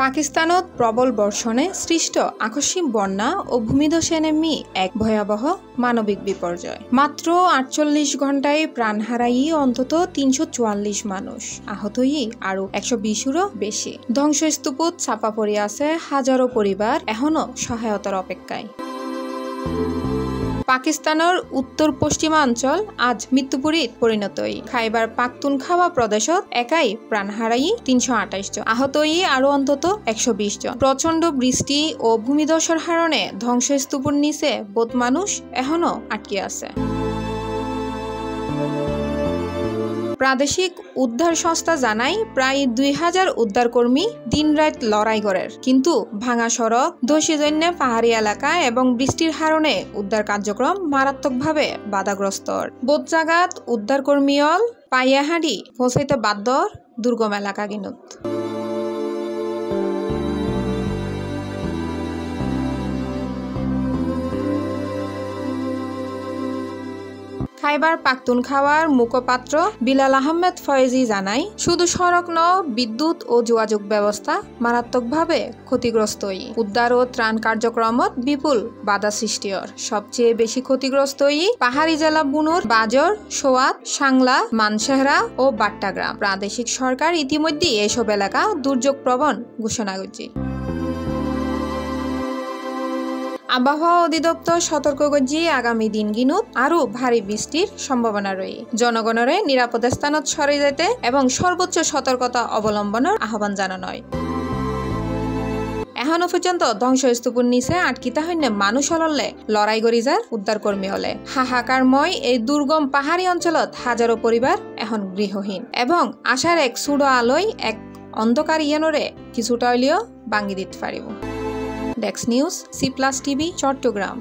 পাকিস্তানত প্রবল বর্ষণে সৃষ্ট আকস্মিক বন্যা ও ভূমিধসে নেমি এক ভয়াবহ মানবিক বিপর্যয়। মাত্র ৪৮ ঘণ্টায় প্রাণ হারাই অন্তত ৩৪৪ মানুষ, আহতই আরো ১২০-এরও বেশি। ধ্বংসস্তূপত চাপা পড়ে আছে হাজারো পরিবার, এখনো সহায়তার অপেক্ষায়। পাকিস্তানের উত্তর পশ্চিমাঞ্চল আজ মৃত্যুপুরীত পরিণত। খাইবার পাখতুনখাওয়া প্রদেশত একাই প্রাণ হারাই ৩২৮ জন, আহতই আরো অন্তত ১২০ জন। প্রচণ্ড বৃষ্টি ও ভূমিধসের কারণে ধ্বংসস্তূপের নিচে বহুত মানুষ এখনো আটকে আছে। প্রাদেশিক উদ্ধার সংস্থা জানায় প্রায় ২,০০০ উদ্ধারকর্মী দিন-রাত লড়াই করেন, কিন্তু ভাঙা সড়ক, ধসিজন্য পাহাড়ি এলাকা এবং বৃষ্টির কারণে উদ্ধার কার্যক্রম মারাত্মকভাবে বাধাগ্রস্ত। বোধ জাগাত উদ্ধারকর্মীল পাইয়াহাড়ি পৌঁছাইতে বাধ্যর দুর্গম এলাকা গিনুত। খাইবার পাখতুনখাওয়ার মুখপাত্র বিলাল আহমেদ ফয়েজি জানায়, শুধু সড়ক ন, বিদ্যুৎ ও যোগাযোগ ব্যবস্থা মারাত্মকভাবে ক্ষতিগ্রস্ত। উদ্ধার ও ত্রাণ কার্যক্রমত বিপুল বাধা সৃষ্টি। সবচেয়ে বেশি ক্ষতিগ্রস্ত পাহাড়ি জেলা বুনুর, বাজর, সোয়াত, সাংলা, মানসেহরা ও বাট্টাগ্রাম। প্রাদেশিক সরকার ইতিমধ্যে এসব এলাকা দুর্যোগ প্রবণ ঘোষণা করছে। আবহাওয়া অধিদপ্তর সতর্ক করছে আগামী দিনগিনুত আরো ভারী বৃষ্টির সম্ভাবনা রয়েছে। জনগণের নিরাপদ স্থানত সরে যেতে এবং সর্বোচ্চ সতর্কতা অবলম্বনের আহ্বান জানানো হয়। এখনো পর্যন্ত ধ্বংসস্তূপের নিচে আটকিতা হইন্য মানুষ হললে লড়াই করি যার উদ্ধারকর্মী হলে। হাহাকারময় এই দুর্গম পাহাড়ি অঞ্চলত হাজারো পরিবার এখন গৃহহীন এবং আশার এক সুড়ো আলোয় এক অন্ধকার ইয়ানরে কিছুটা হইলেও ভাঙ্গি দিতে পারিব। Desk news, C+ TV, Chittagong.